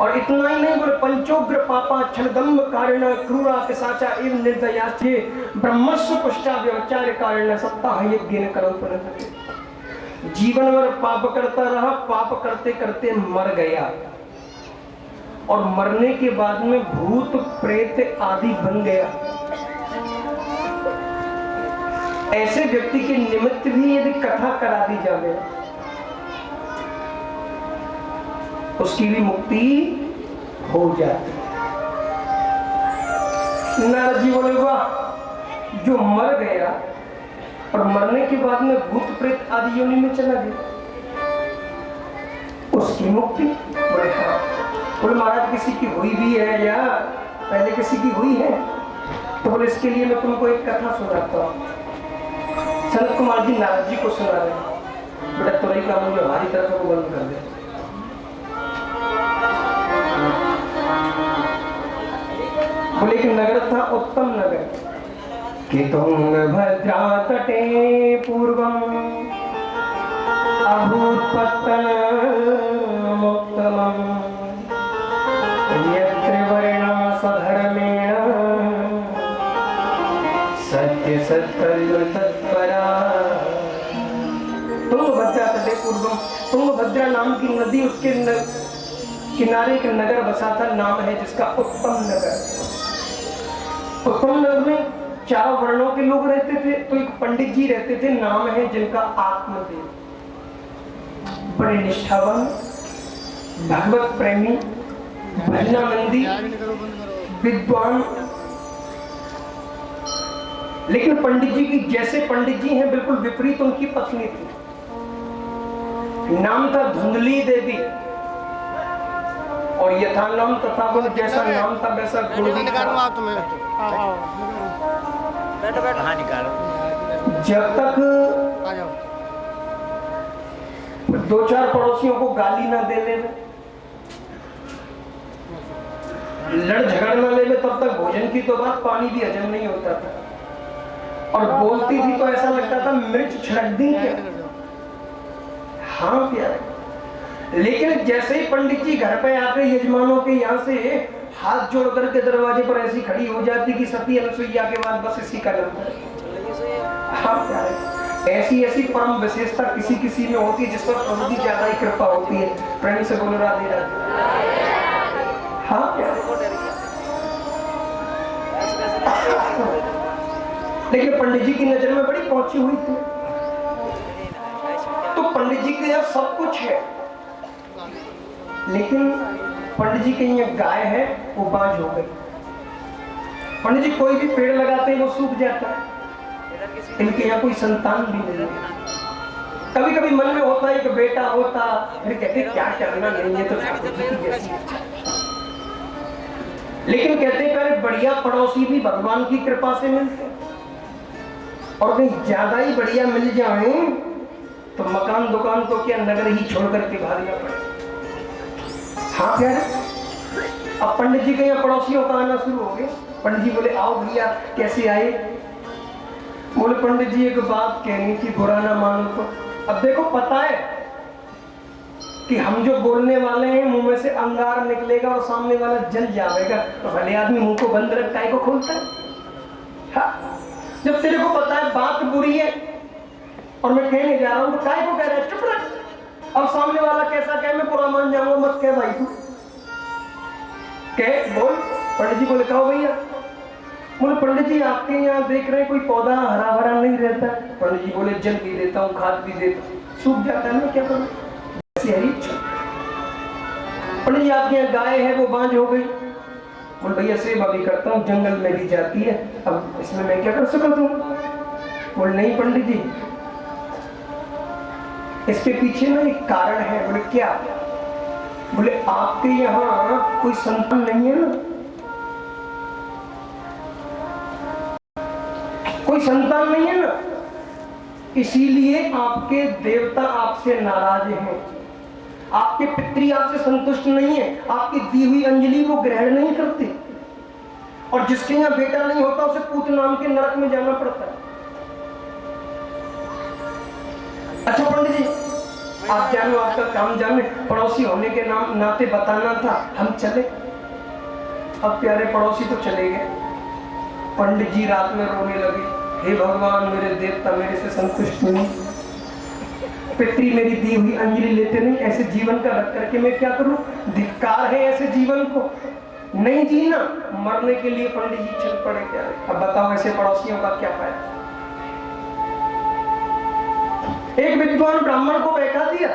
और इतना ही नहीं बोले पंचोग्र पापा छलदम्ब कारण क्रूरा पिशाचा एवं निर्दयाचे ब्रह्मस्व पुष्टा व्यवचार कारण सप्ताह यज्ञ करो पुनः। जीवन भर पाप करता रहा, पाप करते करते मर गया और मरने के बाद में भूत प्रेत आदि बन गया। ऐसे व्यक्ति के निमित्त भी यदि कथा करा दी जाए उसकी भी मुक्ति हो जाती। नारद जी बोले वाह, जो मर गया और मरने के बाद में भूत प्रेत आदि योनि में चला गया उसकी मुक्ति। बोले हाँ। बोले महाराज किसी की हुई भी है या पहले किसी की हुई है? तो बोले इसके लिए मैं तुमको एक कथा सुनाता हूँ। सनत कुमार जी नारद जी को सुना रहे। बेटा तुरई का मुझे हमारी तरफ को बंद कर दे। बोले कि नगर था उत्तम नगर कि तुंगभद्रा तटे पूर्वम अभूत्पत्तन मुक्तमं यत्र वर्णा स्वधर्मेण सत्य सत्कर्म तत्परा। तुंगभद्रा तटे पूर्वम, तुंगभद्रा नाम की नदी उसके किनारे एक नगर बसा था, नाम है जिसका उत्तम नगर। उत्तम नगर में चारों वर्णों के लोग रहते थे। तो एक पंडित जी रहते थे, नाम है जिनका आत्मदेव। बड़े निष्ठावान, भगवत प्रेमी, भजनानंदी, विद्वान। लेकिन पंडित जी की जैसे पंडित जी हैं बिल्कुल विपरीत उनकी पत्नी थी। नाम था धुंधली देवी और यथा नाम तथा गुण, जैसा नाम था वैसा गुण भी था। जब तक दो चार पड़ोसियों को गाली ना दे ले, लड़ झगड़ ना ले, तब तक भोजन की तो बात, पानी भी हजम नहीं होता था। और बोलती थी तो ऐसा लगता था मिर्च छिड़क दी क्या। हाँ प्यारे। लेकिन जैसे ही पंडित जी घर पे आते यजमानों के यहाँ से हाथ जोड़ करके दरवाजे पर ऐसी खड़ी हो जाती कि सती अनुसुईया के बाद बस इसी का नाम है। हाँ प्यारे, ऐसी ऐसी परम विशेषता किसी किसी में होती है जिस पर प्रभु की ज्यादा ही कृपा होती है। प्रेम से बोलो राधे राधे। हाँ प्यारे। लेकिन पंडित जी की नजर में बड़ी पहुंची हुई थी। तो पंडित जी के यहाँ सब कुछ है, लेकिन पंडित जी के यहाँ गाय है वो बांझ हो गई। पंडित जी कोई भी पेड़ लगाते हैं वो सूख जाता है, इनके यहाँ कोई संतान भी नहीं है। कभी कभी मन में होता है कि बेटा होता, फिर कहते क्या करना, नहीं है तो ठाकुर जी की जैसी। लेकिन कहते हैं बढ़िया पड़ोसी भी भगवान की कृपा से मिलते, और कहीं ज्यादा ही बढ़िया मिल जाए तो मकान दुकान तो क्या नगर ही छोड़ करके भागना पड़े। हाँ क्या है? अब पंडित जी के यहाँ पड़ोसियों का आना शुरू हो गया। पंडित जी बोले आओ भैया, कैसे आए? बोले पंडित जी एक बात कहनी थी, बुरा ना मानो तो। अब देखो पता है कि हम जो बोलने वाले हैं मुंह में से अंगार निकलेगा और सामने वाला जल जाएगा, तो भले आदमी मुंह को बंद रखता है को खोलता है। हाँ? जब तेरे को पता है बात बुरी है और मैं कहने जा रहा हूं तो काय को कह रहा है, चुप रख। अब सामने वाला कैसा कहे मैं पूरा मान जाऊंगा, मत कह भाई तू कह, बोल। पंडित जी बोले कहो भैया। बोले पंडित जी आपके यहाँ देख रहे हैं कोई पौधा हरा भरा नहीं रहता। पंडित जी बोले जल भी देता हूँ, खाद भी देता हूँ, सूख जाता है ना, क्या करूं? पंडित जी आपके यहाँ गाय है वो बांझ हो गई। बोले भैया सेवा भी करता हूँ, जंगल में भी जाती है, अब इसमें मैं क्या कर सकता हूँ? बोले नहीं पंडित जी, इसके पीछे ना एक कारण है। बोले क्या? बोले आपके यहाँ कोई संतान नहीं है ना, कोई संतान नहीं है ना, इसीलिए आपके देवता आपसे नाराज हैं, आपके पितृ आपसे संतुष्ट नहीं है, आपकी दी हुई अंजलि वो ग्रहण नहीं करते, और जिसके यहाँ बेटा नहीं होता उसे पूत नाम के नरक में जाना पड़ता है। अच्छा पंडित जी आप जानो, आपका काम जाने, पड़ोसी होने के नाम नाते बताना था, हम चले। अब प्यारे पड़ोसी तो चले गए। पंडित जी रात में रोने लगे, हे भगवान मेरे देवता मेरे से संतुष्ट नहीं, पितरी मेरी दी हुई अंजलि लेते नहीं, ऐसे जीवन का रख करके मैं क्या करूं? धिक्कार है ऐसे जीवन को, नहीं जीना, मरने के लिए पंडित जी चल पड़े। क्या अब बताओ ऐसे पड़ोसियों का क्या फायदा? एक विद्वान ब्राह्मण को बैठा दिया,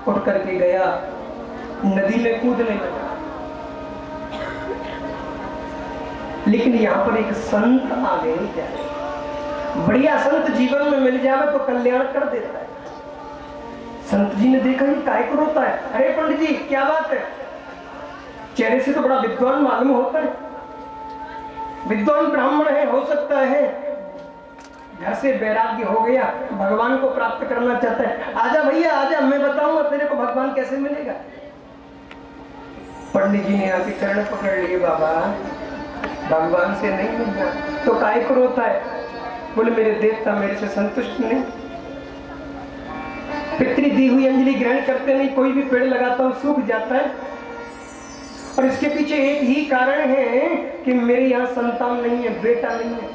उठ करके गया, नदी में कूदने लगा। लेकिन यहां पर एक संत आ गए। क्या बढ़िया संत जीवन में मिल जाए तो कल्याण कर देता है। संत जी ने देखा ये काय को रोता है। अरे पंडित जी क्या बात है? चेहरे से तो बड़ा विद्वान मालूम होता है, विद्वान ब्राह्मण है, हो सकता है घर से वैराग्य हो गया, भगवान को प्राप्त करना चाहता है। आजा भैया आजा, मैं बताऊंगा तेरे को भगवान कैसे मिलेगा। पंडित जी ने आके चरण पकड़ लिए, बाबा भगवान से नहीं मिलना तो काय को रोता है? बोले मेरे देवता मेरे से संतुष्ट नहीं, पितरी दी हुई अंजलि ग्रहण करते नहीं, कोई भी पेड़ लगाता हूं सूख जाता है, और इसके पीछे एक ही कारण है कि मेरे यहाँ संतान नहीं है, बेटा नहीं है।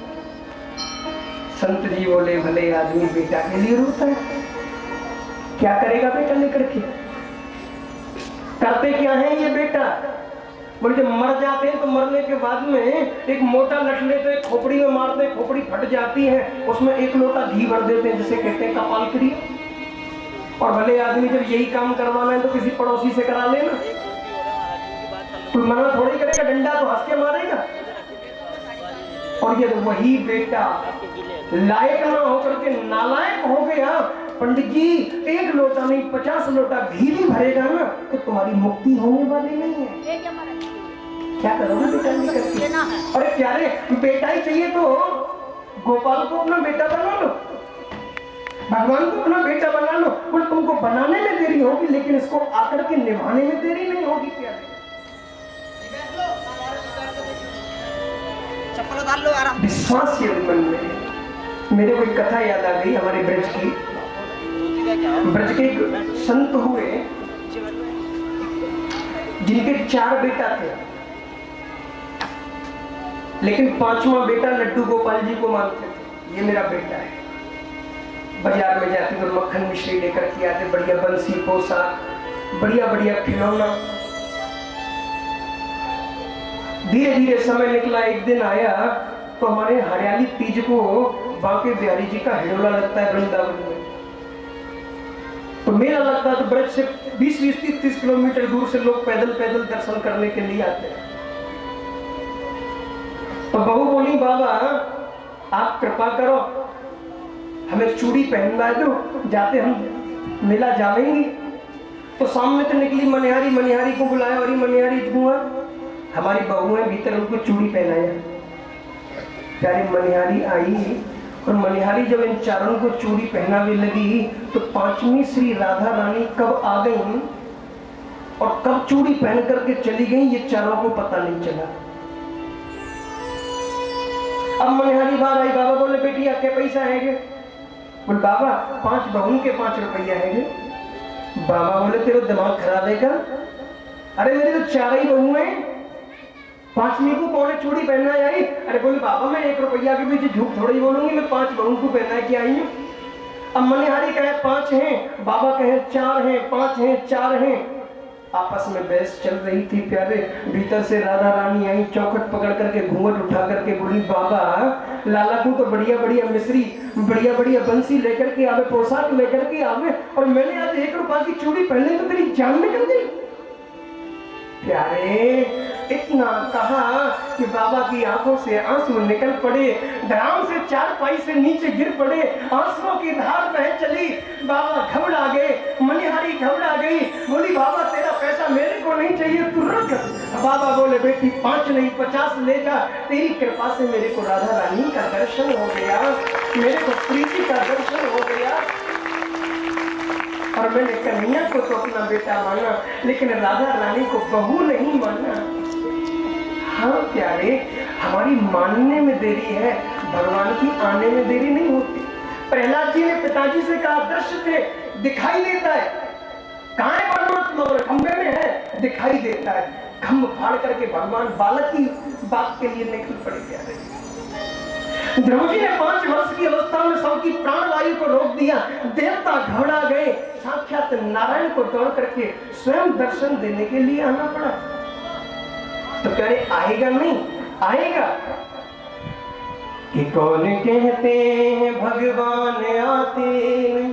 संत जी बोले भले आदमी बेटा के लिए रोता है, क्या करेगा बेटा लेकर के? करते क्या है ये बेटा? बोले जब मर जाते हैं तो मरने के बाद में एक मोटा लठ लेते हैं, खोपड़ी में मारते हैं, खोपड़ी फट जाती है, उसमें एक लोटा घी भर देते हैं, जिसे कहते हैं कपाल क्रिया। और भले आदमी जब यही काम करवाना है तो किसी पड़ोसी से करा लेना, कोई मना थोड़ी करेगा, डंडा तो हंस के मारेगा। और ये वही बेटा लायक ना होकर के नालायक हो गया, पंडित जी एक लोटा नहीं 50 लोटा घी भी भरेगा ना तो तुम्हारी मुक्ति होने वाली नहीं है। क्या करोगे बेटा करके? अरे प्यारे बेटा ही चाहिए तो गोपाल को अपना बेटा बना लो, भगवान को अपना बेटा बना लो। और तुमको बनाने में देरी होगी लेकिन इसको आकर के निभाने में देरी नहीं होगी। प्यारे विश्वास है मन में। मेरे को एक कथा याद आ गई हमारे ब्रज की। ब्रज के एक संत हुए जिनके 4 बेटा थे, लेकिन 5वां बेटा लड्डू गोपाल जी को मानते थे, ये मेरा बेटा है। बाजार में जाते तो मक्खन मिश्री लेकर के आते, बढ़िया बंसी पोशाक, बढ़िया बढ़िया खिलौना। धीरे धीरे समय निकला, एक दिन आया तो हमारे हरियाली तीज को बांके बिहारी जी का हिडोला लगता है वृंदावन में, तो मेला लगता है। तो ब्रज से 20-30 किलोमीटर दूर से लोग पैदल पैदल दर्शन करने के लिए आते हैं। तो बहू बोली बाबा आप कृपा करो हमें चूड़ी पहनवा दो, जाते हम मेला जाएंगे। तो सामने तो निकली मनिहारी, मनिहारी को बुलाया, और मनिहारी धुआं हमारी बहू है, भीतर उनको चूड़ी पहनाया। प्यारी मनिहारी आई और मनिहारी जब इन चारों को चूड़ी पहनाने लगी तो 5वीं श्री राधा रानी कब आ गई और कब चूड़ी पहन करके चली गई ये चारों को पता नहीं चला। अब मनिहारी बाहर आई, बाबा बोले बेटिया क्या पैसा है? बोले बाबा 5 बहुन के 5 रुपया है। बाबा बोले तेरे दिमाग खराब है क्या? अरे मेरी तो 4 ही बहू हैं, 5वीं को कौन चूड़ी पहनना आई? अरे बोले बाबा मैं 1 रुपया के पीछे झूठ थोड़ी बोलूंगी, मैं 5 बहू को पहना के आई हूँ। अब मनिहारी कहे 5 हैं, बाबा कहे 4 हैं, 5 हैं, 4 हैं। आपस में बहस चल रही थी। प्यारे भीतर से राधा रानी आई, चौखट पकड़ करके घूंघट उठा करके बोली बाबा लाला को तो बढ़िया बढ़िया मिश्री, बढ़िया बढ़िया बंसी लेकर के आवे, पोशाक लेकर के आवे, और मैंने आज 1 रुपया की चूड़ी पहने तो तेरी जान निकल गई। प्यारे इतना कहा कि बाबा की आंखों से आंसू निकल पड़े, धराम से 4 पाई से नीचे गिर पड़े, आंसुओं की धार बह चली। बाबा घबरा गए, मनिहारी घबरा गई, बोली बाबा तेरा पैसा मेरे को नहीं चाहिए, तू रुक। बाबा बोले बेटी 5 नहीं 50 ले जा, तेरी कृपा से मेरे को राधा रानी का दर्शन हो गया, मेरे को प्रीति का दर्शन हो गया, और मैंने कन्हैया को तो अपना बेटा माना लेकिन राधा रानी को बहू नहीं माना। हाँ प्यारे हमारी मानने में देरी है, भगवान की आने में देरी नहीं होती। प्रहलाद जी ने पिताजी से कहा दृश्य थे दिखाई देता है। कहाँ है परमात्मा? खंबे में है, दिखाई देता है। खम्भ फाड़ करके भगवान बालक की बात के लिए निकल पड़े प्यारे। ध्रुव जी ने 5 वर्ष की अवस्था में सबकी प्राणवायु को रोक दिया। देवता घबरा गए, साक्षात नारायण को दौड़ करके स्वयं दर्शन देने के लिए आना पड़ा। तो कह रहे आएगा नहीं, आएगा कि कौन कहते हैं भगवान आते नहीं,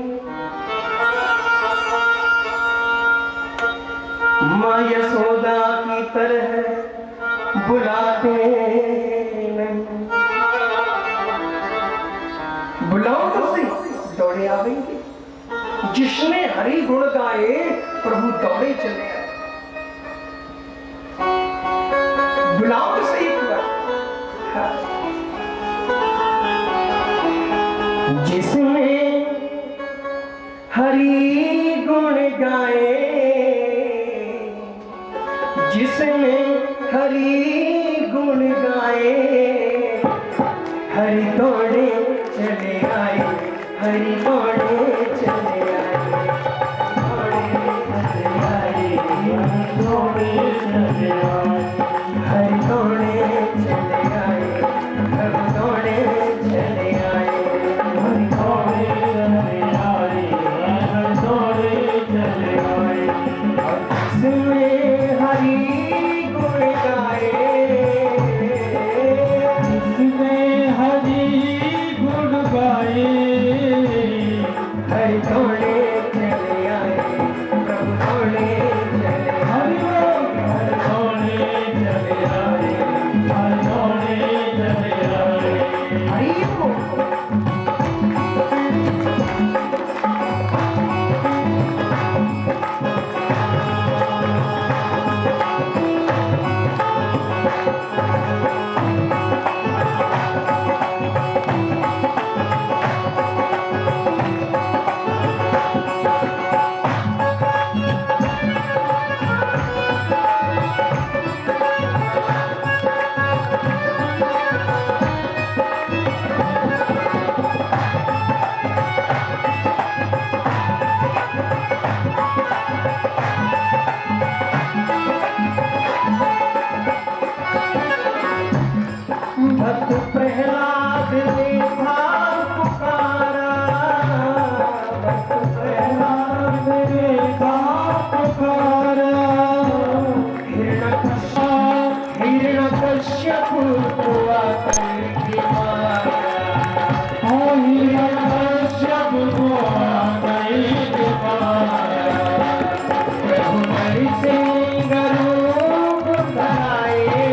माँ यशोदा की तरह बुलाते नहीं। बुलाओ तो सही, दौड़े आवेंगे। जिसने हरि गुण गाए प्रभु दौड़े चले आए। बुलाओ तो सही एक बार। जिसने हरि गुण गाए, जिसने हरि गुण गाए, हरि दौड़े चले आए, हरि दौड़े चले आए, दौड़े चले आए, हरि दौड़े चले आए, हरि दौड़े चले आए, हरि दौड़े चले आए, हरि दौड़े चले आए, हरि दौड़े चले आए। जिसने हरि गुण गाए, जिसने हरि गुण गाए, हरि दौड़े चले आए, प्रभु दौड़े चले, हरि दौड़े चले आए, हरि दौड़े चले आए। हरि को भक्त प्रहलाद ने था पुकारा, भक्त प्रहलाद ने था पुकारा। हिरण्यकश्यप को आकर के मारा, हिरण्यकश्यप को आकर के मारा। प्रभु नरसिंह रूप धराए,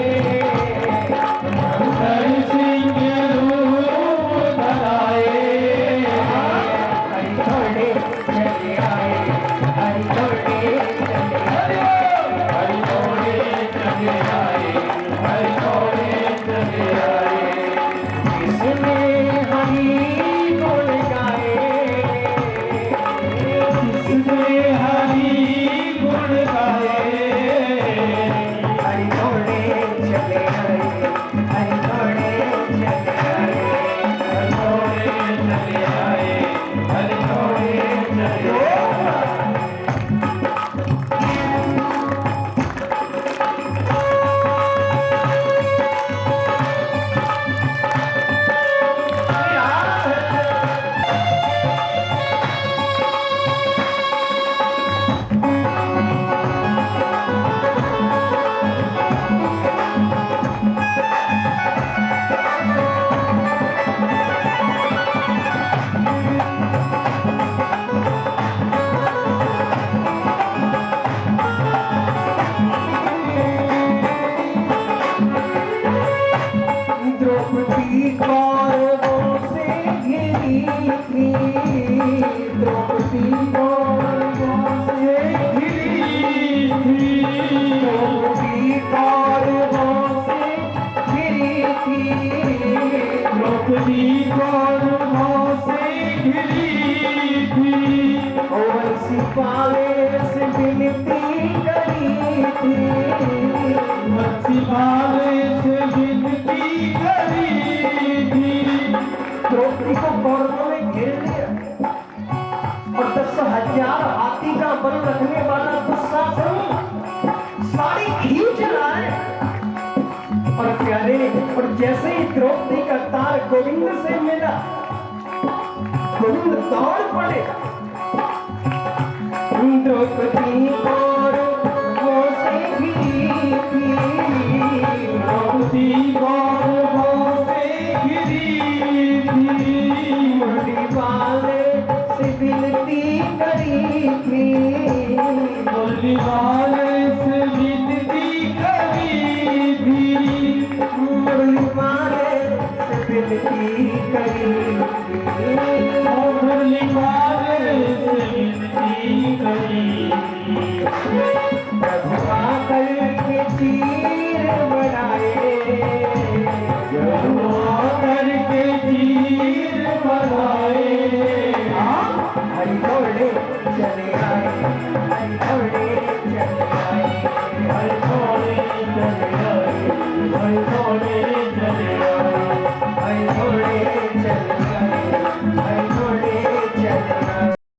द्रौपदी कौरवों से घिरी थी, द्रौपदी कौरवों से घिरी थी, द्रौपदी कौरवों से घिरी थी, द्रौपदी कौरवों से घिरी थी। वंशी पाले से विनती करी थी, वंशी पाले से विनती करी थी। द्रौपदी को कौरवों ने घेर लिया और 10,000 प्यारे। और जैसे ही द्रौपदी का तार गोविंद से मिला, गोविंद दौड़ पड़े द्रौपदी और वो से भी थी, द्रौपदी गौरवों से घिरी थी, मुरली वाले से विनती करी थी, मुरली वाले से विनती करी थी, मुरली वाले से विनती करी थी, मुरली वाले से विनती करी थी। प्रभु आकर के चीर बढ़ाए, प्रभु आकर के चीर बढ़ाए, हरि दौड़े चले आए, हरि दौड़े चले आए, हरि दौड़े चले आए, हरि दौड़े चले आए, हरि दौड़े चले आए।